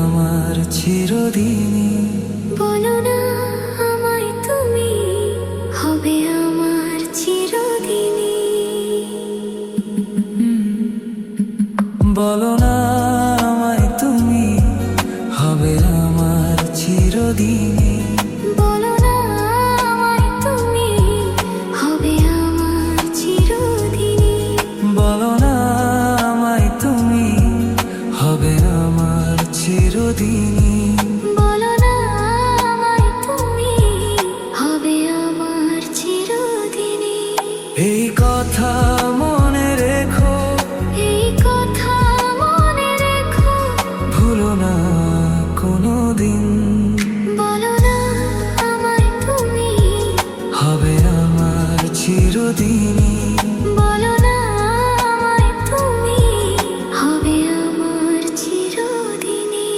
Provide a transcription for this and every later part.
আমার চিরদিনই। বলো না আমায় তুমি, হবে আমার চিরদিনই। বলো না আমায় তুমি, হবে আমার চিরদিনই। বলো না আমায় তুমি, হবে আমার চিরদিনই। বলো না আমায় তুমি, হবে আমার চিরদিনই। বলো না আমায় তুমি, হবে আমার চিরদিনই। এই কথা মনে রেখো, এই কথা মনে রেখো। ভুলো না কোনোদিন। বলো না আমায় তুমি, হবে আমার চিরদিনই। বলো না আমায় তুমি, হবে আমার চিরদিনই।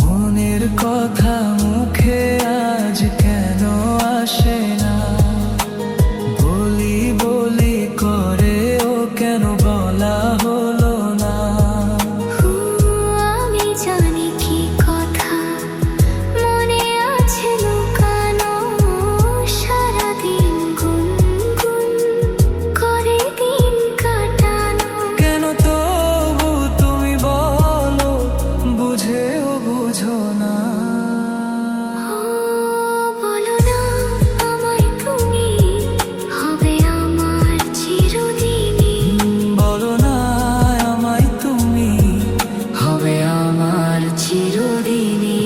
মনের কথা মুখে আজ কেন আসে না? বলি বলি করে ও কেন বলা হলো না? আমি জানি কি কথা মনে আছে লুকানো, সারাদিন গুনগুন করে দিন কাটানো। কেন তবু তুমি বলো, বুঝেও বুঝো না? বলো না আমায় তুমি, হবে আমার চিরদিনই। বলো না আমায় তুমি, হবে আমার চিরদিনই।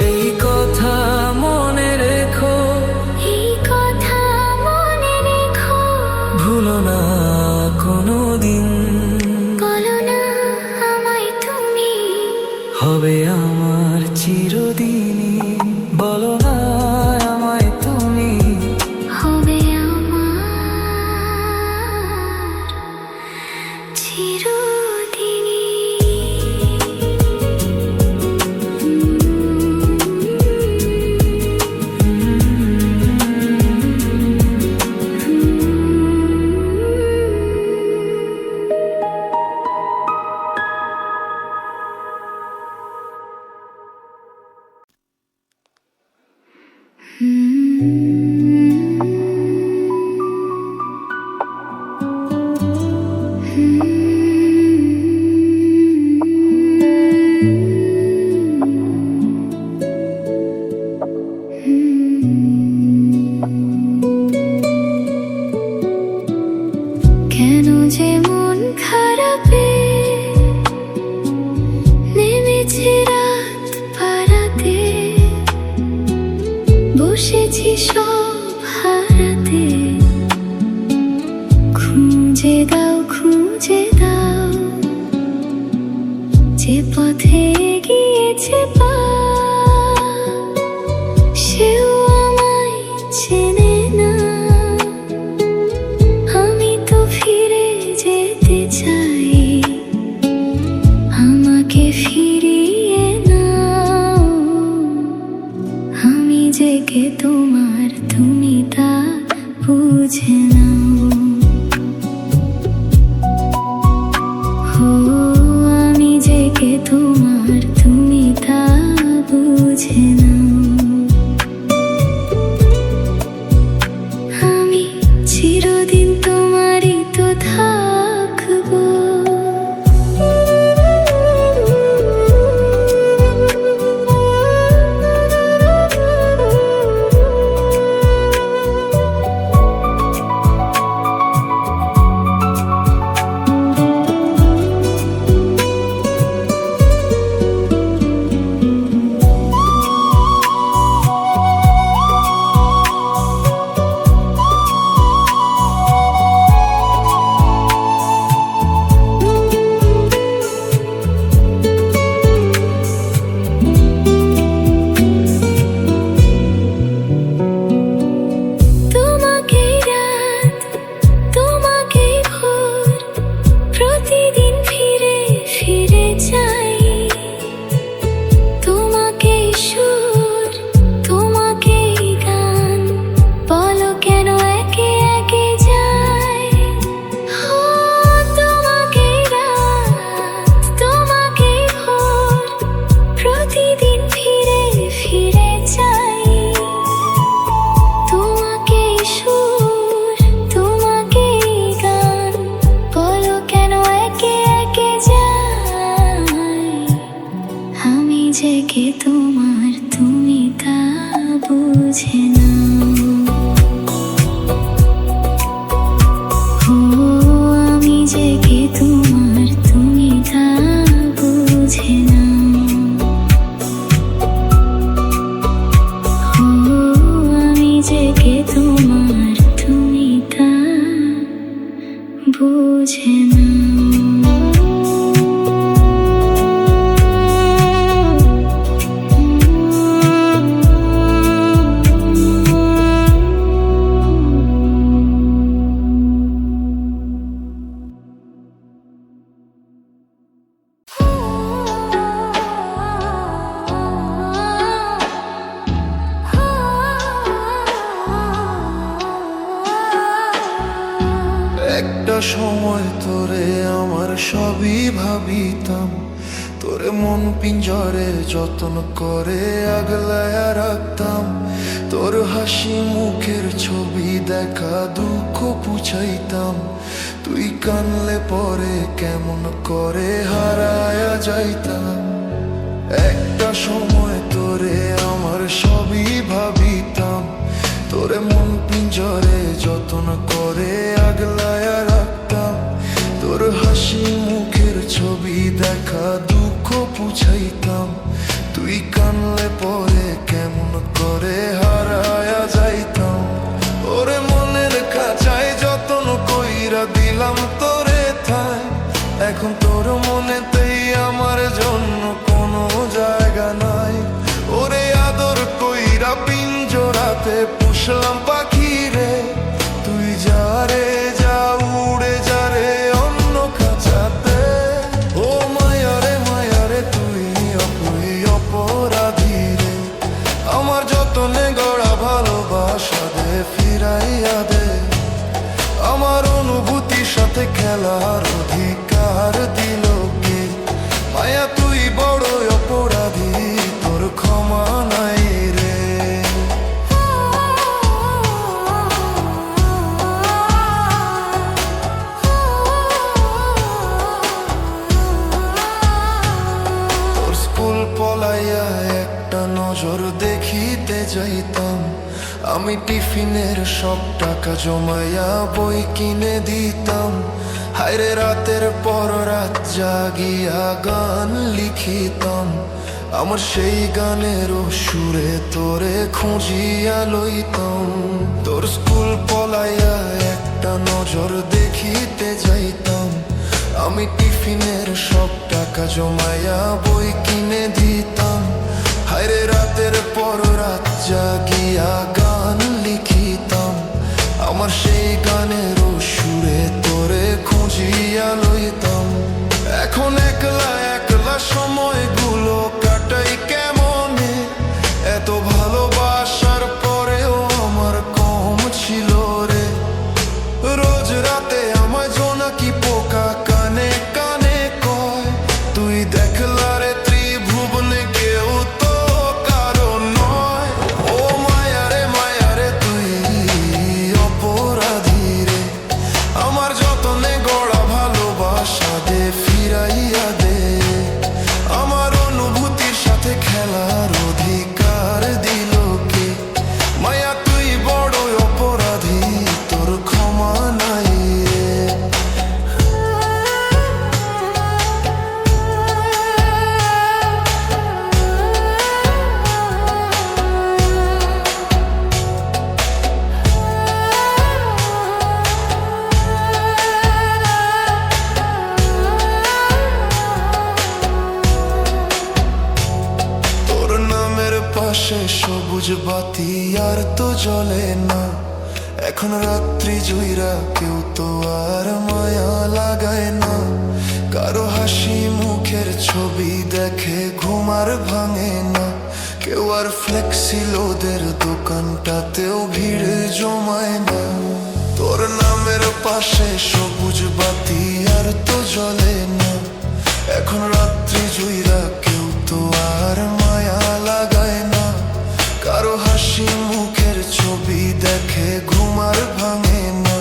এই কথা মনে রেখো, এই কথা মনে রেখো। ভুলো না কোনোদিন। বলো না আমায় তুমি, হবে আমার চিরদিনই। বলো না আমায় তুমি, হবে আমার চিরদিনই। কেন যে মন খারাপে নেমেছে রাত পারাতে, বসেছি সব হারাতে। খুঁজে দাও যে পথে গিয়েছে পা, সেও আমায় চেনে না। আমি তো ফিরে যেতে চাই, আমাকে ফিরিয়ে নাও। আমি যে কে তোমার, তুমি তা বুঝে নাও। আমি যে কে তোমার, তুমি তা বুঝে নাও। আমি চিরদিন তোমারই তো থাকবো। বুঝে না। ও আমি যে কে তোমার তুমি তা বুঝে না। ও আমি যে কে তোমার তুমি তা বুঝে না। একটা সময় তোরে আমার সবই ভাবিতাম, তোরে মন পিঞ্জরে যত্ন করে আগলায় রাখতাম। তোর হাসি মুখের ছবি দেখা দুঃখ পুছাইতাম। তুই কানলে পরে কেমন করে হারায়া যাইতাম। একটা সময় তোরে আমার সবই ভাবিতাম, তোরে মন পিঞ্জরে যত্ন করে আগলায় রাখতাম। তোর হাসি মুখের ছবি দেখা দুঃখ পুছাইতাম। তুই কানলে পরে কেমন করে হারায়া যাইতাম। ওরে মনের খাঁচায় যত্ন কইরা দিলাম তোরে ঠাই। এখন তোর মনেতেই আমার জন্য কোনো জায়গা নাই। ওরে আদর কইরা পিঞ্জরাতে পুষলাম পাখি রে। তুই যা রে যা উড়ে যা রে অন্য খাঁচাতে। ও মায়া রে তুই অপরাধী রে। আমার যতনে গড়া ভালোবাসা দে ফিরাইয়া দে। আমার অনুভূতির সাথে খেলার অধিকার দিল কে? মায়া তুই বড় অপরাধী, তোর ক্ষমা নাই রে। তোর স্কুল পলাইয়া একটা নজর দেখিতে যাইতাম। আমি টিফিনের সব টাকা জমাইয়া বই কিনে দিতাম। হায়রে রাতের পর রাত জাগিয়া গান লিখিতাম। আমার সেই গানের সুরে তোরে খুঁজিয়া লইতাম। তোর স্কুল পলাইয়া একটা নজর দেখিতে যাইতাম। আমি টিফিনের সব টাকা জমাইয়া বই কিনে দিতাম। হায়রে রাতের পর রাত জাগিয়া গান লিখিতাম। আমার সেই গানের সুরে তোরে খুঁজিয়া লইতাম। এখন একলা একলা সময়গুলো কাটাই কেমনে? এত ভালোবাসার পরেও আমার কম ছিল রে। রোজ রাতে আমায় জোনাকি পোকা কানে কানে কয়, তুই দেখলা রে ত্রিভুবনে কেউ তো কারো নয়। ও মায়া রে তুই অপরাধী রে। আমার যতনে গড়া ভালোবাসা দে ফিরাইয়া দে। আমার অনুভূতির সাথে খেলার অধিকার দিল কে? মায়া তুই বড় অপরাধী, তোর ক্ষমা নাই রে। তোর নামের পাশে সবুজ বাতি আর তো জ্বলে না। এখন রাত্রি জুইরা কেউ তো আর মায়া লাগায় না। কারো হাসি মুখের ছবি দেখে ঘুমার ভাঙে না। কেউ আর ফ্লেক্সিল ওদের দোকানটাতেও ভিড় জমায় না। তোর নামের পাশে সবুজ বাতি আর তো জ্বলে না। এখন রাত্রি জুইরা কেউ তো আর মায়া লাগায় না। কারো হাসি মুখের ছবি দেখে ঘুমার ভাঙে না।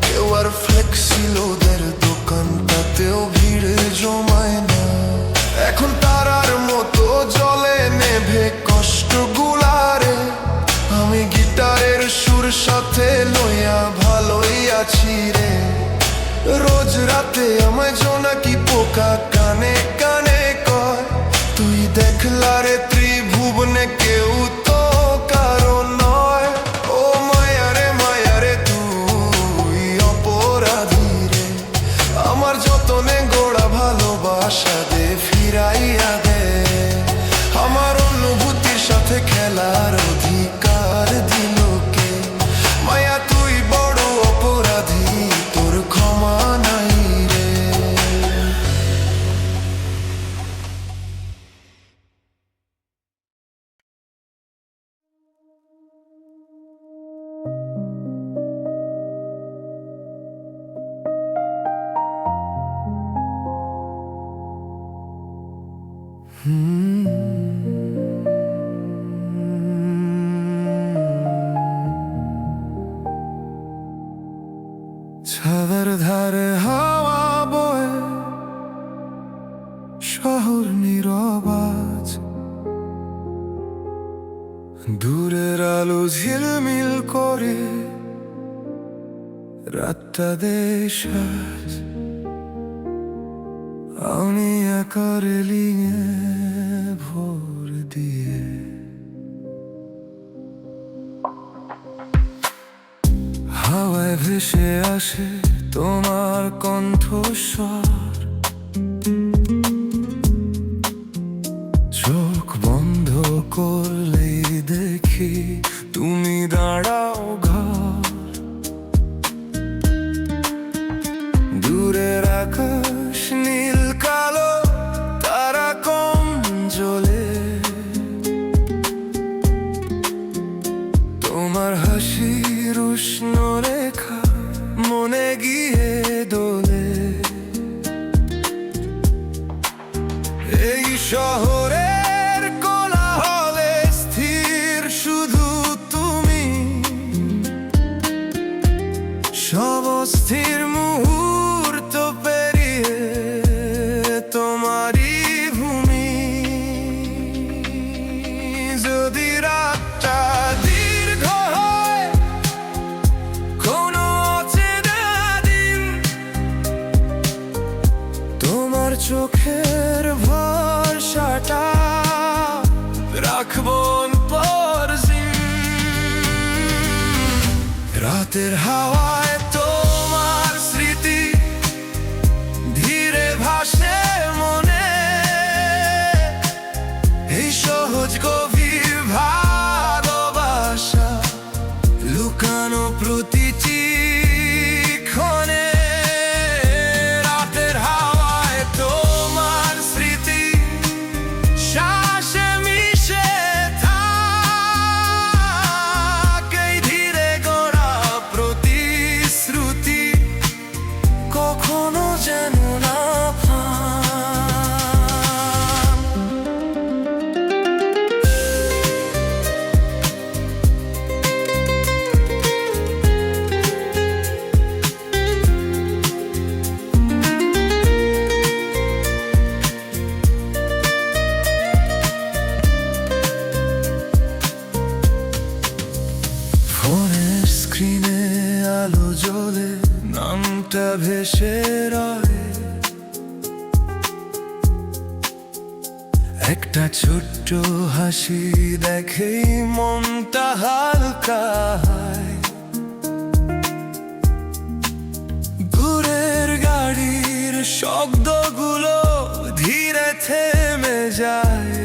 কেউ আর ফ্লেক্সিল ওদের দোকানটাতেও ভিড় জমায় না। এখন তারার মতো জলে নেভে কষ্ট গুলারে। আমি আছি রে। রোজ রাতে আমায় জোনাকি পোকা কানে কানে কয়, তুই দেখলা রে ত্রিভুবনে কেউ তো কারো নয়। ও মায়া রে তুই অপরাধী রে, আমার যতনে গোড়া ভালোবাসা দে ফিরাইয়া দে। আমার অনুভূতির সাথে খেলার অধিকার দিল কে? মায়া তুই বড় অপরাধী, তোর ক্ষমা নাই রে। ছাদের ধারে হাওয়া বয়, শহর নীরব আজ, দূরের আলো ঝিলমিল করে রাতটা দেশ আজ। আমি একা রেলিংয়ে ভোর দিয়ে হাওয়ায় ভেসে আসে তোমার কণ্ঠস্বর, চোখ বন্ধ করলেই দেখি তুমি দাঁড়াও ঘর। দূরের আকাশ নীল কালো, তারা কম জ্বলে, তোমার হাসির উষ্ণ রেখা মনে গিয়ে দোলে। এই শহরের কোলাহলে স্থির শুধু তুমি, সব অস্থির মুহূর্ত পেরিয়ে তোমারই ভূমি। যদি রাতটা দীর্ঘ হয়, কোনো অচেনা দিন, তোমার চোখের ভরসাটা রাখবো পরজিম। রাতের হাওয়ায় তোমার স্মৃতি ধীরে ভাসে মনে, এই সহজ গভীর ভালোবাসা লুকানো প্রতিটি ক্ষণে। রাতের হাওয়ায় তোমার স্মৃতি শ্বাসে মিশে থাকে, ধীরে গড়া প্রতিশ্রুতি কখনো যেন না ভাঙ। ফোনের স্ক্রিনে আলো জ্বলে, নামটা ভেসে রয়, একটা ছোট্ট হাসি দেখেই মনটা হালকা হয়। দূরের গাড়ির শব্দগুলো ধীরে থেমে যায়,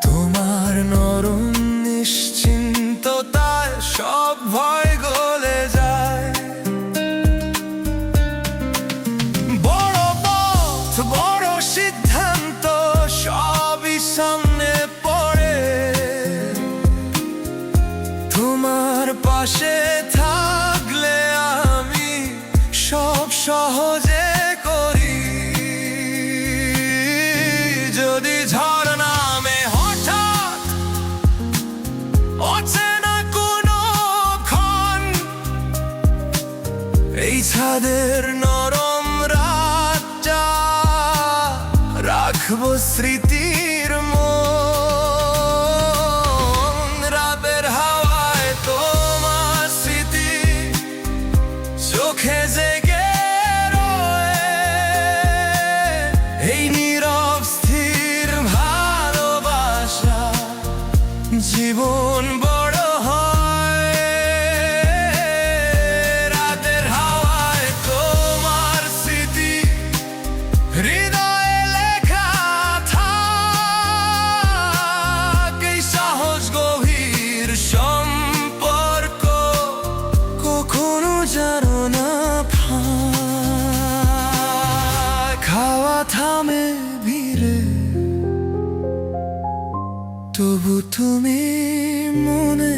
তোমার নরম নিশ্চিন্ততায় সব ভয় গলে যায়। বড় পথ বড় সিদ্ধান্ত সবই সামনে পড়ে, তোমার পাশে থাকলে আমি সব সহজে করি। যদি ঝড় নামে হঠাৎ অচেনা কোনো ক্ষণ, এই ছাদের নরম রাতটা রাখবো স্মৃতির মন। রাতের হাওয়ায় তোমার জীবন বড় হয় রাতের হাওয়ায় তোমার স্মৃতি হৃদয়ে লেখা থাকে সাহস গভীর সম্পর্ক কখনো জানো না খাওয়া থামে ভিড়ে তবু তুমি মনে